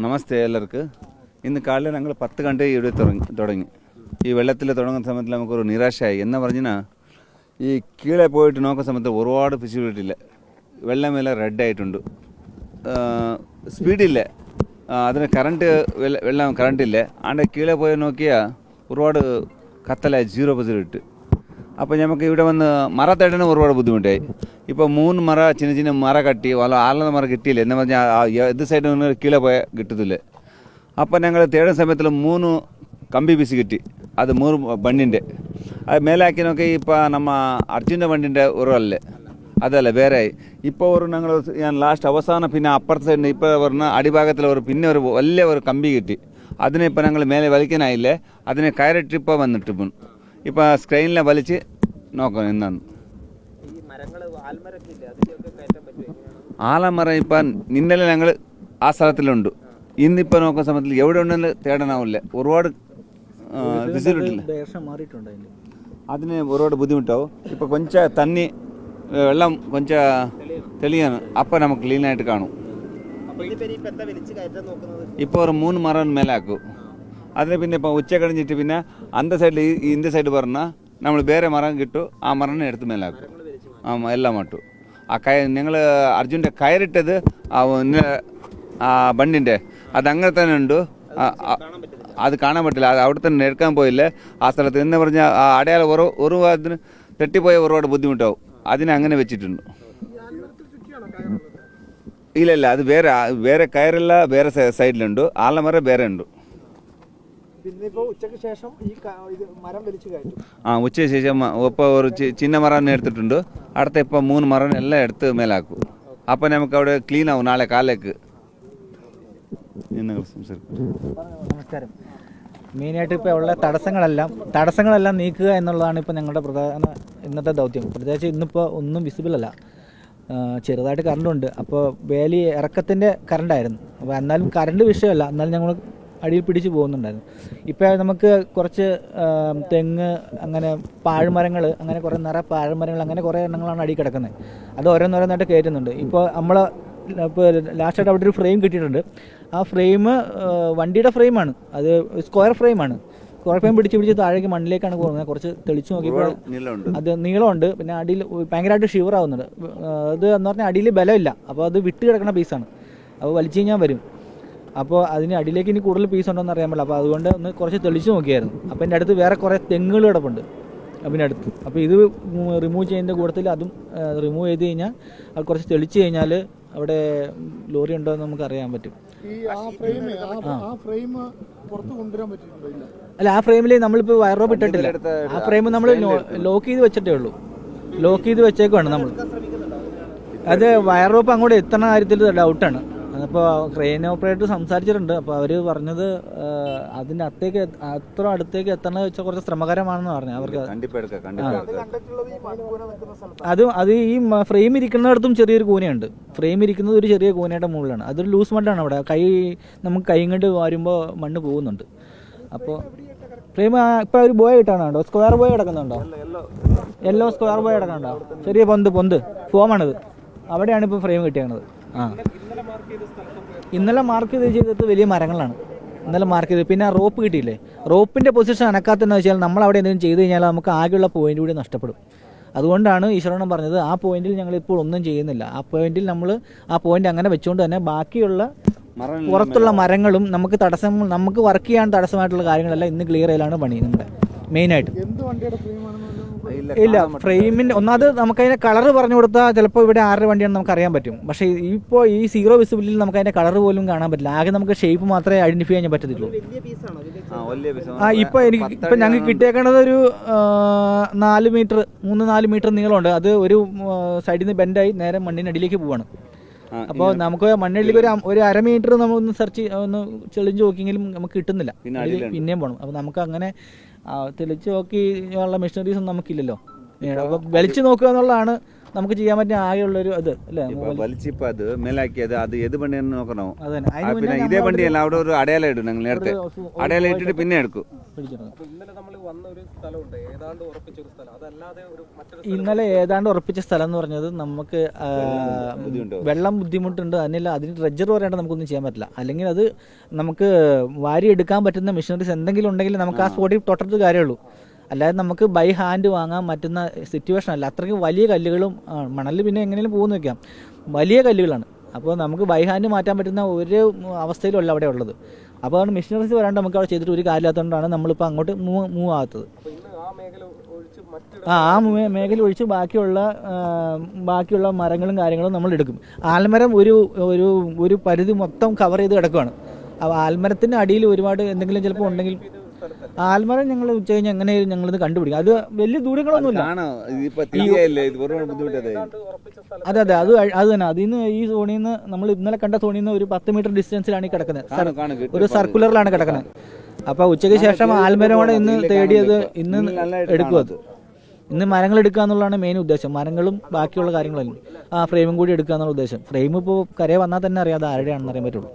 നമസ്തേ എല്ലാവർക്കും. ഇന്ന് കാലം ഞങ്ങൾ 10 ഗಂಟೆ ഇവിടെ തുടങ്ങി. ഈ വെള്ളത്തിൽ തുടങ്ങുന്ന സമയത്ത് നമുക്കൊരു നിരാശയായി. എന്നാ പറഞ്ഞാൽ ഈ കീഴെ പോയിട്ട് നോക്കുന്ന സമയത്ത് ഒരുപാട് ഫിസിബിലിറ്റി ഇല്ല. വെള്ളമെല്ലാം റെഡായിട്ടുണ്ട്, സ്പീഡില്ല, അതിന് വെള്ളം കറണ്ടില്ല. ആണ്ട് കീഴെ പോയി നോക്കിയാൽ ഒരുപാട് കത്തലായി, 0% അപ്പോൾ നമുക്ക് ഇവിടെ വന്ന് മര തേടാനും ഒരുപാട് ബുദ്ധിമുട്ടായി. ഇപ്പോൾ 3 മര ചിന്ന മര കട്ടി വല്ല 6 മര കിട്ടിയില്ല. എന്ന് പറഞ്ഞാൽ ഇത് സൈഡിൽ നിന്ന് കീഴെ പോയാൽ കിട്ടത്തില്ല. അപ്പോൾ ഞങ്ങൾ തേടുന്ന സമയത്തിൽ 3 കമ്പി പീസ് കിട്ടി. അത് 3 ബണ്ണിൻ്റെ അത് മേലാക്കി നോക്കി. ഇപ്പോൾ നമ്മ അർജുൻ്റെ വണ്ടിൻ്റെ ഉറവല്ലേ, അതല്ല വേറെ. ഇപ്പോൾ ഞാൻ ലാസ്റ്റ് അവസാനം പിന്നെ അപ്പുറത്തെ സൈഡിൽ ഇപ്പോൾ പറഞ്ഞ അടിഭാഗത്തിൽ പിന്നെ ഒരു വലിയ ഒരു കമ്പി കിട്ടി. അതിനെ ഇപ്പോൾ ഞങ്ങൾ മേലെ വലിക്കാനായില്ലേ, അതിനെ കയറിട്ട് ഇപ്പോൾ വന്നിട്ട് ഇപ്പോൾ സ്ക്രീനിലെ വലിച്ച് നോക്കണം എന്നാണ്. ആലമരം ഇപ്പം ഇന്നലെ ഞങ്ങൾ ആ സ്ഥലത്തിലുണ്ട്. ഇന്നിപ്പോൾ നോക്കുന്ന സമയത്തിൽ എവിടെ ഉണ്ടെങ്കിലും തേടാനാവില്ല. ഒരുപാട് ഫെസിലിറ്റി അതിന് ഒരുപാട് ബുദ്ധിമുട്ടാവും. ഇപ്പോൾ കൊഞ്ച തന്നി വെള്ളം കൊഞ്ച തെളിയാണ്, അപ്പോൾ നമുക്ക് ക്ലീനായിട്ട് കാണും. ഇപ്പോൾ ഒരു 3 മരം മേലാക്കും. അതിന് പിന്നെ ഇപ്പോൾ ഉച്ച കഴിഞ്ഞിട്ട് പിന്നെ അന്ത സൈഡിൽ ഇന്ത്യ സൈഡ് പറഞ്ഞാൽ നമ്മൾ വേറെ മരം കിട്ടും, ആ മരനെ എടുത്ത് മേലാക്കും. എല്ലാം മട്ടും ഞങ്ങൾ അർജുൻ്റെ കയറിട്ടത് ആ ബണ്ടിൻ്റെ അതങ്ങനെ തന്നെ ഉണ്ട്. അത് കാണാൻ പറ്റില്ല, അത് അവിടെ തന്നെ എടുക്കാൻ പോയില്ല ആ സ്ഥലത്ത്. എന്ന് പറഞ്ഞാൽ ആ അടയാളം ഒരു അതിന് തെറ്റിപ്പോയ ഒരുപാട് ബുദ്ധിമുട്ടാവും. അതിനെ അങ്ങനെ വെച്ചിട്ടുണ്ട്. ഇല്ല, അത് വേറെ കയറില്ല, വേറെ സൈഡിലുണ്ട്. ആലമരം വേറെ ഉണ്ട്. ഉച്ചയ്ക്ക് ശേഷം ഇപ്പോൾ ഒരു ചിന്ന മരം എടുത്തിട്ടുണ്ട്. അടുത്ത ഇപ്പോൾ 3 മരം എല്ലാം എടുത്ത് മേലാക്കും. അപ്പം നമുക്ക് അവിടെ ക്ലീൻ ആവും നാളെ കാലേക്ക്. നമസ്കാരം. മെയിനായിട്ട് ഇപ്പോൾ ഉള്ള തടസ്സങ്ങളെല്ലാം നീക്കുക എന്നുള്ളതാണ് ഇപ്പോൾ ഞങ്ങളുടെ പ്രധാന ഇന്നത്തെ ദൗത്യം. പ്രത്യേകിച്ച് ഇന്നിപ്പോൾ ഒന്നും വിസിബിൾ അല്ല, ചെറുതായിട്ട് കറണ്ടുണ്ട്. അപ്പോൾ വേലി ഇറക്കത്തിൻ്റെ കറണ്ടായിരുന്നു. അപ്പോൾ എന്നാലും കറണ്ട് വിഷയമല്ല, എന്നാലും ഞങ്ങൾ അടിയിൽ പിടിച്ച് പോകുന്നുണ്ടായിരുന്നു. ഇപ്പോൾ നമുക്ക് കുറച്ച് തെങ്ങ്, അങ്ങനെ പാഴ്മരങ്ങൾ, അങ്ങനെ കുറേ പാഴ്മരങ്ങൾ, അങ്ങനെ കുറേ എണ്ണങ്ങളാണ് അടിയിൽ കിടക്കുന്നത്. അത് ഓരോന്നോരോന്നായിട്ട് കയറ്റുന്നുണ്ട്. ഇപ്പോൾ ഇപ്പോൾ ലാസ്റ്റായിട്ട് അവിടെ ഒരു ഫ്രെയിം കിട്ടിയിട്ടുണ്ട്. ആ ഫ്രെയിം വണ്ടിയുടെ ഫ്രെയിമാണ്, അത് സ്ക്വയർ ഫ്രെയിമാണ്. സ്ക്വയർ ഫ്രെയിം പിടിച്ച് താഴേക്ക് മണ്ണിലേക്കാണ് പോകുന്നത്. കുറച്ച് തെളിച്ച് നോക്കിയപ്പോൾ അത് നീളമുണ്ട്, പിന്നെ അടിയിൽ ഭയങ്കരമായിട്ട് ഷിവർ ആവുന്നുണ്ട്. അത് എന്ന് പറഞ്ഞാൽ അടിയിൽ ബലമില്ല, അപ്പോൾ അത് വിട്ട് കിടക്കുന്ന പീസാണ്. അപ്പോൾ വലിച്ചു കഴിഞ്ഞാൽ വരും. അപ്പോൾ അതിന് അടിയിലേക്ക് ഇനി കൂടുതൽ പീസ് ഉണ്ടോ എന്ന് അറിയാൻ പറ്റില്ല. അപ്പോൾ അതുകൊണ്ട് ഒന്ന് കുറച്ച് തെളിച്ച് നോക്കിയായിരുന്നു. അപ്പോൾ എൻ്റെ അടുത്ത് വേറെ കുറേ തെങ്ങുകൾ കിടപ്പുണ്ട് അതിൻ്റെ അടുത്ത്. അപ്പോൾ ഇത് റിമൂവ് ചെയ്യുന്നതിൻ്റെ കൂട്ടത്തിൽ അതും റിമൂവ് ചെയ്ത് കഴിഞ്ഞാൽ അത് കുറച്ച് തെളിച്ച് കഴിഞ്ഞാൽ അവിടെ ലോറി ഉണ്ടോ എന്ന് നമുക്ക് അറിയാൻ പറ്റും. അല്ല, ആ ഫ്രെയിമിൽ നമ്മളിപ്പോൾ വയർ റോപ്പ് ഇട്ടിട്ടില്ല. ആ ഫ്രെയിം നമ്മൾ ലോക്ക് ചെയ്ത് വെച്ചിട്ടേ ഉള്ളൂ. ലോക്ക് ചെയ്ത് വെച്ചേക്കുവാണ് നമ്മൾ. അത് വയർ റോപ്പ് അങ്ങോട്ട് എത്തുന്ന കാര്യത്തിൽ ഡൗട്ടാണ്. അപ്പോൾ ക്രെയിൻ ഓപ്പറേറ്റർ സംസാരിച്ചിട്ടുണ്ട്. അപ്പോൾ അവർ പറഞ്ഞത് അതിൻ്റെ അത്ര അടുത്തേക്ക് എത്തണമെന്ന് വെച്ചാൽ കുറച്ച് ശ്രമകരമാണെന്ന് പറഞ്ഞു. അവർക്ക് അത് ഈ ഫ്രെയിം ഇരിക്കുന്നിടത്തും ചെറിയൊരു കൂനയുണ്ട്. ഫ്രെയിം ഇരിക്കുന്നത് ഒരു ചെറിയ കൂനയുടെ മുകളിലാണ്. അതൊരു ലൂസ് മണ്ണാണ്. അവിടെ നമുക്ക് കൈ കൊണ്ട് വാരുമ്പോൾ മണ്ണ് പോകുന്നുണ്ട്. അപ്പോൾ ഫ്രെയിം ഇപ്പോൾ ഒരു ബോയ കിട്ടാനുണ്ടോ? സ്ക്വയർ ബോയ കിടക്കുന്നുണ്ടോ? യെല്ലോ സ്ക്വയർ ബോയ കിടക്കുന്നുണ്ടോ? ചെറിയ പൊന്ത് ഫോമാണിത്. അവിടെയാണ് ഇപ്പോൾ ഫ്രെയിം കിട്ടിയത്. ഇന്നലെ മാർക്ക് ചെയ്തിട്ട് വലിയ മരങ്ങളാണ് ഇന്നലെ മാർക്ക് ചെയ്തത്. പിന്നെ റോപ്പ് കിട്ടിയില്ലേ, റോപ്പിൻ്റെ പൊസിഷൻ അനക്കാത്തെന്ന് വെച്ചാൽ നമ്മൾ അവിടെ എന്തെങ്കിലും ചെയ്ത് കഴിഞ്ഞാൽ നമുക്ക് ആകെയുള്ള പോയിന്റ് കൂടി നഷ്ടപ്പെടും. അതുകൊണ്ടാണ് ഈശ്വരനും പറഞ്ഞത് ആ പോയിന്റിൽ ഞങ്ങളിപ്പോൾ ഒന്നും ചെയ്യുന്നില്ല. ആ പോയിന്റിൽ നമ്മൾ ആ പോയിന്റ് അങ്ങനെ വെച്ചുകൊണ്ട് തന്നെ ബാക്കിയുള്ള പുറത്തുള്ള മരങ്ങളും നമുക്ക് വർക്ക് ചെയ്യാൻ തടസ്സമായിട്ടുള്ള കാര്യങ്ങളെല്ലാം ഇന്ന് ക്ലിയർ ചെയ്യലാണ് പണി നമ്മുടെ മെയിനായിട്ട്. ഇല്ല, ഫ്രെയിമിൻ്റെ ഒന്നാമത് നമുക്കതിൻ്റെ കളറ് പറഞ്ഞു കൊടുത്താൽ ചിലപ്പോൾ ഇവിടെ ആരുടെ വണ്ടിയാണെന്ന് നമുക്ക് അറിയാൻ പറ്റും. പക്ഷേ ഇപ്പോൾ ഈ സീറോ വിസിബിലിറ്റിയിൽ നമുക്ക് അതിൻ്റെ കളറ് പോലും കാണാൻ പറ്റില്ല. ആകെ നമുക്ക് ഷേപ്പ് മാത്രമേ ഐഡന്റിഫൈ ചെയ്യാൻ പറ്റത്തുള്ളൂ. ഇപ്പോൾ ഞങ്ങൾക്ക് കിട്ടിയേക്കണത് ഒരു 4 മീറ്റർ നീളമുണ്ട്. അത് ഒരു സൈഡിൽ നിന്ന് ബെൻഡായി നേരെ മണ്ണിനടിയിലേക്ക് പോവാണ്. അപ്പോൾ നമുക്ക് മണ്ണിലേക്ക് ഒരു 1/2 മീറ്റർ നമ്മളൊന്ന് ഒന്ന് ചെളിഞ്ച് നോക്കിയെങ്കിലും നമുക്ക് കിട്ടുന്നില്ല, പിന്നെയും പോകണം. അപ്പോൾ നമുക്ക് അങ്ങനെ തെളിച്ച് നോക്കി ഉള്ള മെഷീനറീസ് ഒന്നും നമുക്കില്ലല്ലോ. അപ്പോൾ വെളിച്ച് നോക്കുക എന്നുള്ളതാണ് നമുക്ക് ചെയ്യാൻ പറ്റിയ ആകെയുള്ളൊരു ഇത് അല്ലേ? വലിച്ചിപ്പോൾ അത് മേലാക്കിയത് അത് ഏത് വണ്ടിയാണെന്ന് നോക്കണോ? അത് തന്നെ. അതിന് പിന്നെ ഇതേ വണ്ടിയല്ല, അവിടെ ഒരു അടയാളം ഇടും. ഞങ്ങൾ നേരത്തെ അടയാളം ഇട്ടിട്ട് പിന്നെ എടുക്കും. ഇന്നലെ ഏതാണ്ട് ഉറപ്പിച്ച സ്ഥലം എന്ന് പറഞ്ഞത് നമുക്ക് വെള്ളം ബുദ്ധിമുട്ടുണ്ട്, അതിന് ഡ്രെഡ്ജർ പറയാണ്ട് നമുക്കൊന്നും ചെയ്യാൻ പറ്റില്ല. അല്ലെങ്കിൽ അത് നമുക്ക് വാരി എടുക്കാൻ പറ്റുന്ന മെഷീനറീസ് എന്തെങ്കിലും ഉണ്ടെങ്കിൽ നമുക്ക് ആ സ്പോട്ടിൽ തൊട്ടടുത്ത് കാര്യമുള്ളൂ. അല്ലാതെ നമുക്ക് ബൈ ഹാൻഡ് വാങ്ങാൻ പറ്റുന്ന സിറ്റുവേഷൻ അല്ല. അത്രയ്ക്ക് വലിയ കല്ലുകളും മണൽ പിന്നെ എങ്ങനെയും പോകുന്നു വെക്കാം, വലിയ കല്ലുകളാണ്. അപ്പോൾ നമുക്ക് ബൈ ഹാൻഡ് മാറ്റാൻ പറ്റുന്ന ഒരു അവസ്ഥയിലും അല്ല അവിടെ ഉള്ളത്. അപ്പോൾ അതുകൊണ്ട് മെഷീനറീസ് വരാണ്ട് നമുക്ക് അവിടെ ചെയ്തിട്ട് ഒരു കാര്യമില്ലാത്തതുകൊണ്ടാണ് നമ്മളിപ്പോൾ അങ്ങോട്ട് മൂവ് ആകാത്തത്. ആ മേഖല ഒഴിച്ച് ബാക്കിയുള്ള മരങ്ങളും കാര്യങ്ങളും നമ്മൾ എടുക്കും. ആൽമരം ഒരു പരിധി മൊത്തം കവർ ചെയ്ത് കിടക്കുകയാണ്. അപ്പോൾ ആൽമരത്തിൻ്റെ അടിയിൽ ഒരുപാട് എന്തെങ്കിലും ചിലപ്പോൾ ഉണ്ടെങ്കിൽ ആൽമരം ഞങ്ങൾ ഉച്ച കഴിഞ്ഞ് എങ്ങനെയും ഞങ്ങളിത് കണ്ടുപിടിക്കും. അത് വലിയ ദൂരങ്ങളൊന്നുമില്ല. അതെ അത് തന്നെ. അതിന്ന് ഈ സോണിൽ നിന്ന് നമ്മൾ ഇന്നലെ കണ്ട സോണിൽ നിന്ന് ഒരു 10 മീറ്റർ ഡിസ്റ്റൻസിലാണ് ഈ കിടക്കുന്നത്. ഒരു സർക്കുലറിലാണ് കിടക്കുന്നത്. അപ്പോൾ ഉച്ചയ്ക്ക് ശേഷം ആൽമരമോടെ ഇന്ന് തേടിയത് ഇന്ന് എടുക്കും. അത് ഇന്ന് മരങ്ങൾ എടുക്കുക എന്നുള്ളതാണ് മെയിൻ ഉദ്ദേശം. മരങ്ങളും ബാക്കിയുള്ള കാര്യങ്ങളെല്ലാം ഫ്രെയിമും കൂടി എടുക്കുക എന്നുള്ള ഉദ്ദേശം. ഫ്രെയിം ഇപ്പോൾ കരയെ വന്നാൽ തന്നെ അറിയാം അത് ആരുടെയാണെന്ന് അറിയാൻ പറ്റുള്ളൂ.